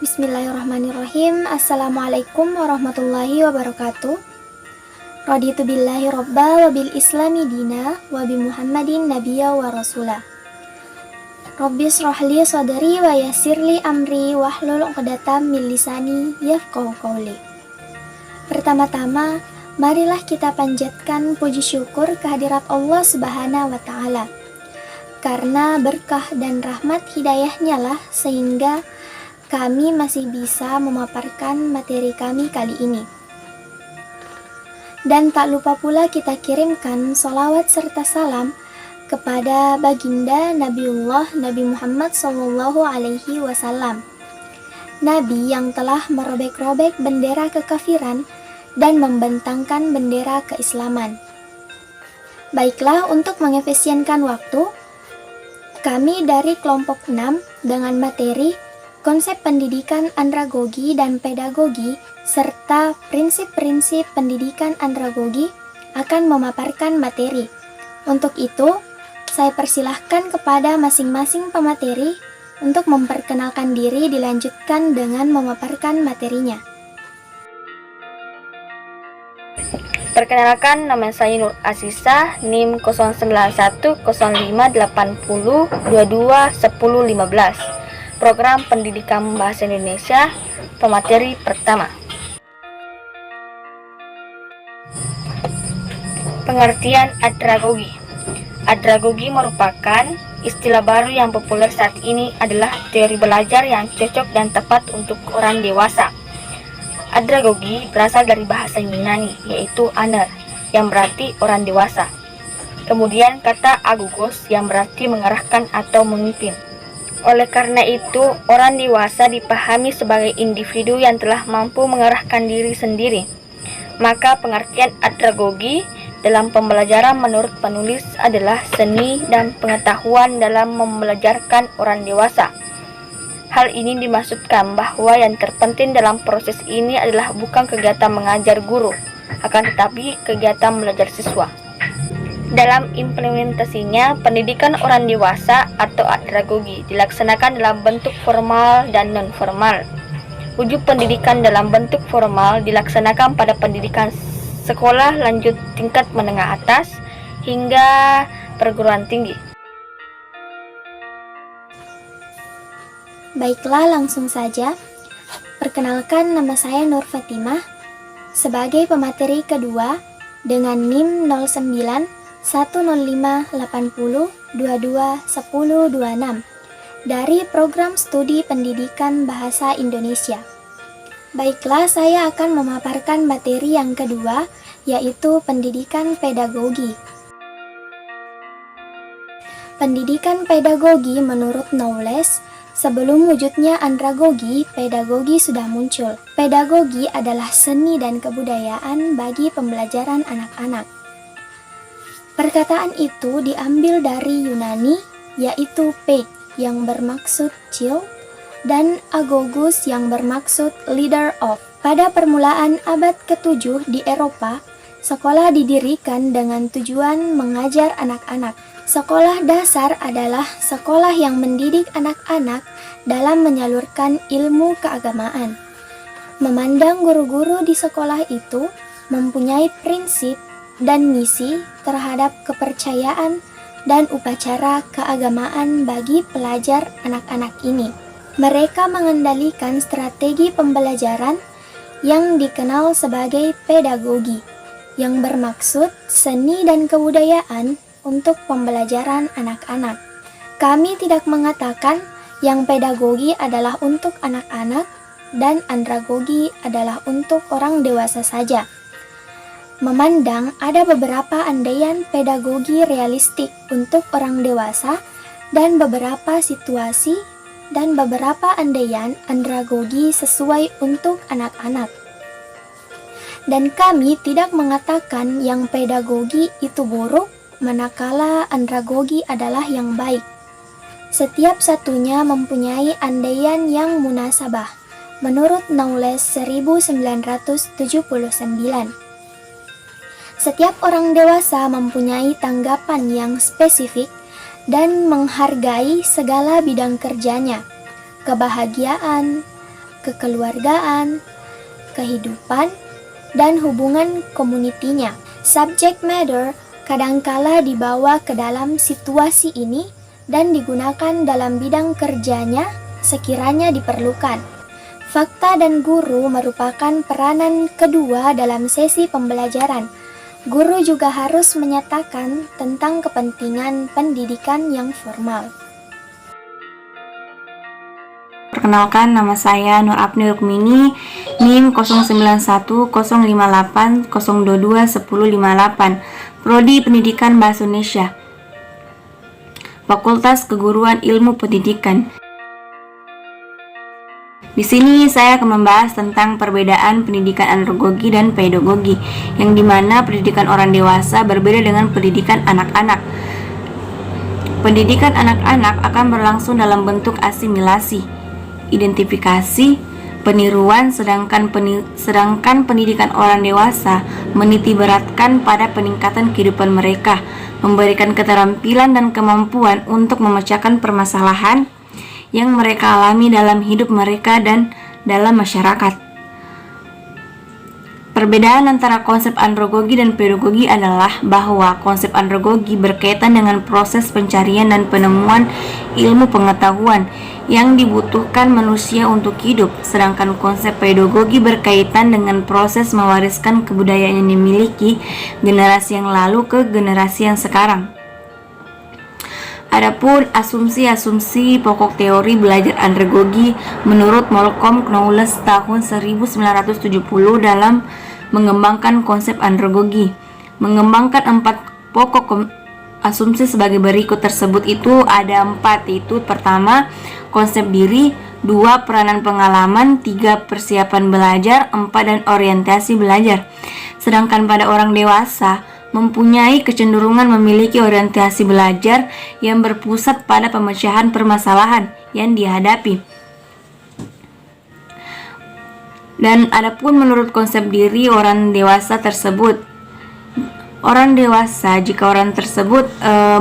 Bismillahirrahmanirrahim. Assalamualaikum warahmatullahi wabarakatuh. Raditu billahi robba wa bil islami dina wa bi muhammadin nabiyya wa rasulah. Rabbi shrahli sadri wa yassirli amri wahlul 'uqdatam min lisani yafqahu qawli. Pertama-tama, marilah kita panjatkan puji syukur kehadirat Allah Subhanahu wa taala. Karena berkah dan rahmat hidayahnya lah sehingga kami masih bisa memaparkan materi kami kali ini. Dan tak lupa pula kita kirimkan sholawat serta salam kepada baginda Nabiullah Nabi Muhammad SAW, Nabi yang telah merobek-robek bendera kekafiran dan membentangkan bendera keislaman. Baiklah, untuk mengefisienkan waktu, kami dari kelompok 6 dengan materi konsep pendidikan andragogi dan pedagogi serta prinsip-prinsip pendidikan andragogi akan memaparkan materi. Untuk itu, saya persilahkan kepada masing-masing pemateri untuk memperkenalkan diri, dilanjutkan dengan memaparkan materinya. Perkenalkan, nama saya Nur Asisah, NIM 0910580221015. Program Pendidikan Bahasa Indonesia, pemateri pertama. Pengertian andragogi. Andragogi merupakan istilah baru yang populer saat ini, adalah teori belajar yang cocok dan tepat untuk orang dewasa. Andragogi berasal dari bahasa Yunani, yaitu aner, yang berarti orang dewasa. Kemudian kata agogos yang berarti mengarahkan atau memimpin. Oleh karena itu, orang dewasa dipahami sebagai individu yang telah mampu mengarahkan diri sendiri. Maka pengertian andragogi dalam pembelajaran menurut penulis adalah seni dan pengetahuan dalam membelajarkan orang dewasa. Hal ini dimaksudkan bahwa yang terpenting dalam proses ini adalah bukan kegiatan mengajar guru, akan tetapi kegiatan belajar siswa. Dalam implementasinya, pendidikan orang dewasa atau andragogi dilaksanakan dalam bentuk formal dan non-formal. Wujud pendidikan dalam bentuk formal dilaksanakan pada pendidikan sekolah lanjut tingkat menengah atas hingga perguruan tinggi. Baiklah, langsung saja. Perkenalkan, nama saya Nur Fatimah sebagai pemateri kedua dengan NIM 09 10580 22 1026 dari Program Studi Pendidikan Bahasa Indonesia. Baiklah, saya akan memaparkan materi yang kedua, yaitu pendidikan pedagogi. Pendidikan pedagogi menurut Knowles, sebelum wujudnya andragogi, pedagogi sudah muncul. Pedagogi adalah seni dan kebudayaan bagi pembelajaran anak-anak. Perkataan itu diambil dari Yunani, yaitu ped yang bermaksud child dan agogos yang bermaksud leader of. Pada permulaan abad ke-7 di Eropa, sekolah didirikan dengan tujuan mengajar anak-anak. Sekolah dasar adalah sekolah yang mendidik anak-anak dalam menyalurkan ilmu keagamaan. Memandang guru-guru di sekolah itu mempunyai prinsip dan misi terhadap kepercayaan dan upacara keagamaan bagi pelajar anak-anak ini. Mereka mengendalikan strategi pembelajaran yang dikenal sebagai pedagogi, yang bermaksud seni dan kebudayaan untuk pembelajaran anak-anak. Kami tidak mengatakan yang pedagogi adalah untuk anak-anak, dan andragogi adalah untuk orang dewasa saja. Memandang ada beberapa andaian pedagogi realistik untuk orang dewasa dan beberapa situasi dan beberapa andaian andragogi sesuai untuk anak-anak. Dan kami tidak mengatakan yang pedagogi itu buruk, manakala andragogi adalah yang baik. Setiap satunya mempunyai andaian yang munasabah, menurut Knowles 1979. Setiap orang dewasa mempunyai tanggapan yang spesifik dan menghargai segala bidang kerjanya, kebahagiaan, kekeluargaan, kehidupan, dan hubungan komunitinya. Subject matter kadangkala dibawa ke dalam situasi ini dan digunakan dalam bidang kerjanya sekiranya diperlukan. Fakta dan guru merupakan peranan kedua dalam sesi pembelajaran. Guru juga harus menyatakan tentang kepentingan pendidikan yang formal. Perkenalkan, nama saya Nur Apni Rukmini, NIM 09110580221058, Prodi Pendidikan Bahasa Indonesia, Fakultas Keguruan Ilmu Pendidikan. Di sini saya akan membahas tentang perbedaan pendidikan andragogi dan pedagogi, yang dimana pendidikan orang dewasa berbeda dengan pendidikan anak-anak. Pendidikan anak-anak akan berlangsung dalam bentuk asimilasi, identifikasi, peniruan, sedangkan pendidikan orang dewasa menitiberatkan pada peningkatan kehidupan mereka, memberikan keterampilan dan kemampuan untuk memecahkan permasalahan yang mereka alami dalam hidup mereka dan dalam masyarakat. Perbedaan antara konsep andragogi dan pedagogi adalah bahwa konsep andragogi berkaitan dengan proses pencarian dan penemuan ilmu pengetahuan yang dibutuhkan manusia untuk hidup, sedangkan konsep pedagogi berkaitan dengan proses mewariskan kebudayaan yang dimiliki generasi yang lalu ke generasi yang sekarang. Adapun asumsi-asumsi pokok teori belajar andragogi menurut Malcolm Knowles tahun 1970 dalam mengembangkan konsep andragogi. Mengembangkan 4 pokok asumsi sebagai berikut tersebut itu ada 4, yaitu pertama, konsep diri, 2, peranan pengalaman, 3, persiapan belajar, 4, dan orientasi belajar. Sedangkan pada orang dewasa mempunyai kecenderungan memiliki orientasi belajar yang berpusat pada pemecahan permasalahan yang dihadapi. Dan adapun menurut konsep diri orang dewasa tersebut, jika orang tersebut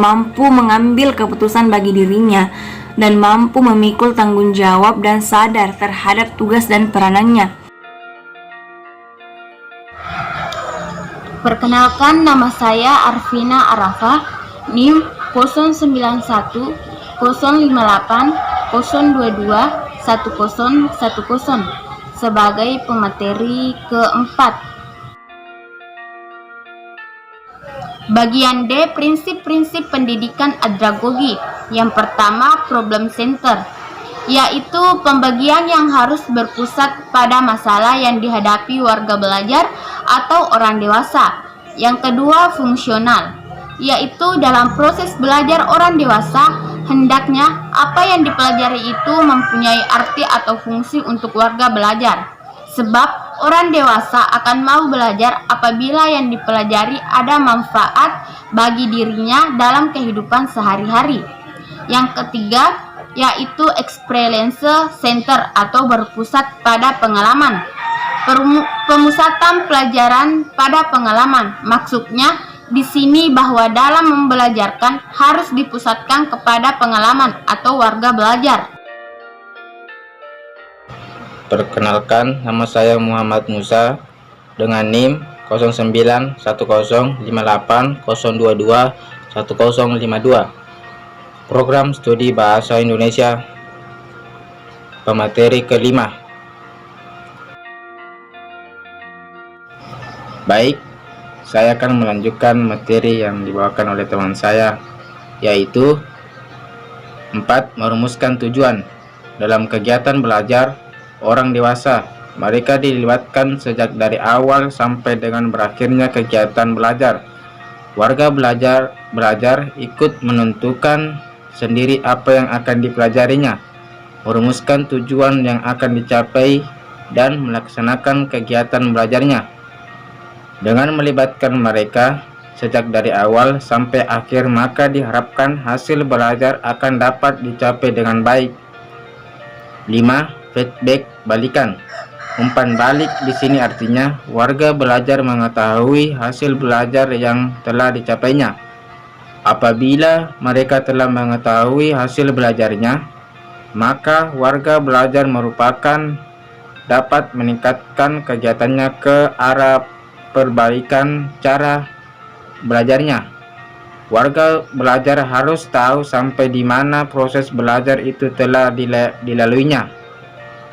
mampu mengambil keputusan bagi dirinya dan mampu memikul tanggung jawab dan sadar terhadap tugas dan peranannya. Perkenalkan, nama saya Arvina Arafah, NIM 09115802211010 sebagai pemateri keempat. Bagian D, prinsip-prinsip pendidikan andragogi. Yang pertama, problem center, yaitu pembagian yang harus berpusat pada masalah yang dihadapi warga belajar atau orang dewasa. Yang kedua, fungsional, yaitu dalam proses belajar orang dewasa, hendaknya apa yang dipelajari itu mempunyai arti atau fungsi untuk warga belajar. Sebab orang dewasa akan mau belajar apabila yang dipelajari ada manfaat bagi dirinya dalam kehidupan sehari-hari. Yang ketiga, yaitu experience center atau berpusat pada pengalaman. Pemusatan pelajaran pada pengalaman, maksudnya di sini bahwa dalam membelajarkan harus dipusatkan kepada pengalaman atau warga belajar. Perkenalkan, nama saya Muhammad Musa dengan NIM 09155802211052. Program Studi Bahasa Indonesia, pemateri kelima. Baik, saya akan melanjutkan materi yang dibawakan oleh teman saya, yaitu 4. Merumuskan tujuan dalam kegiatan belajar orang dewasa. Mereka dilibatkan sejak dari awal sampai dengan berakhirnya kegiatan belajar. Warga belajar ikut menentukan sendiri apa yang akan dipelajarinya, merumuskan tujuan yang akan dicapai, dan melaksanakan kegiatan belajarnya. Dengan melibatkan mereka sejak dari awal sampai akhir, maka diharapkan hasil belajar akan dapat dicapai dengan baik. 5. Feedback balikan. Umpan balik di sini artinya warga belajar mengetahui hasil belajar yang telah dicapainya. Apabila mereka telah mengetahui hasil belajarnya, maka warga belajar merupakan dapat meningkatkan kegiatannya ke arah perbaikan cara belajarnya. Warga belajar harus tahu sampai di mana proses belajar itu telah dilaluinya.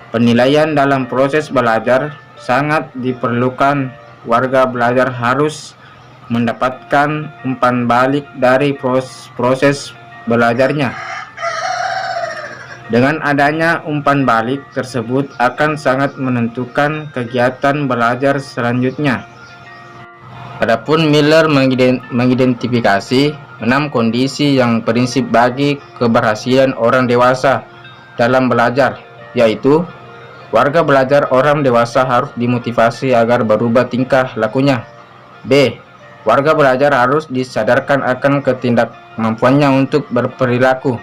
Penilaian dalam proses belajar sangat diperlukan. Warga belajar harus mendapatkan umpan balik dari proses belajarnya. Dengan adanya umpan balik tersebut akan sangat menentukan kegiatan belajar selanjutnya. Adapun Miller mengidentifikasi 6 kondisi yang prinsip bagi keberhasilan orang dewasa dalam belajar, yaitu warga belajar orang dewasa harus dimotivasi agar berubah tingkah lakunya. B. Warga belajar harus disadarkan akan ketidakmampuannya untuk berperilaku.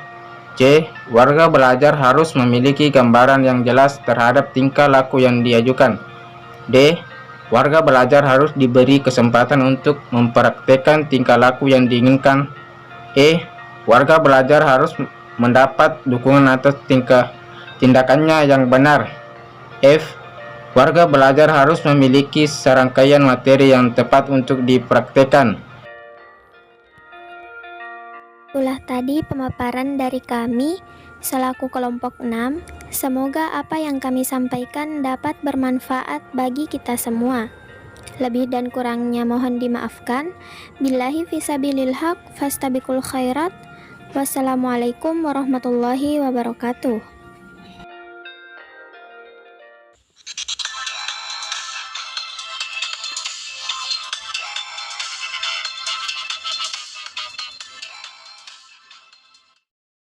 C. Warga belajar harus memiliki gambaran yang jelas terhadap tingkah laku yang diajukan. D. Warga belajar harus diberi kesempatan untuk mempraktekkan tingkah laku yang diinginkan. E. Warga belajar harus mendapat dukungan atas tindakannya yang benar. F. Warga belajar harus memiliki serangkaian materi yang tepat untuk dipraktekkan. Itulah tadi pemaparan dari kami selaku kelompok 6. Semoga apa yang kami sampaikan dapat bermanfaat bagi kita semua. Lebih dan kurangnya mohon dimaafkan. Billahi fisabilil haq fastabiqul khairat. Wassalamualaikum warahmatullahi wabarakatuh.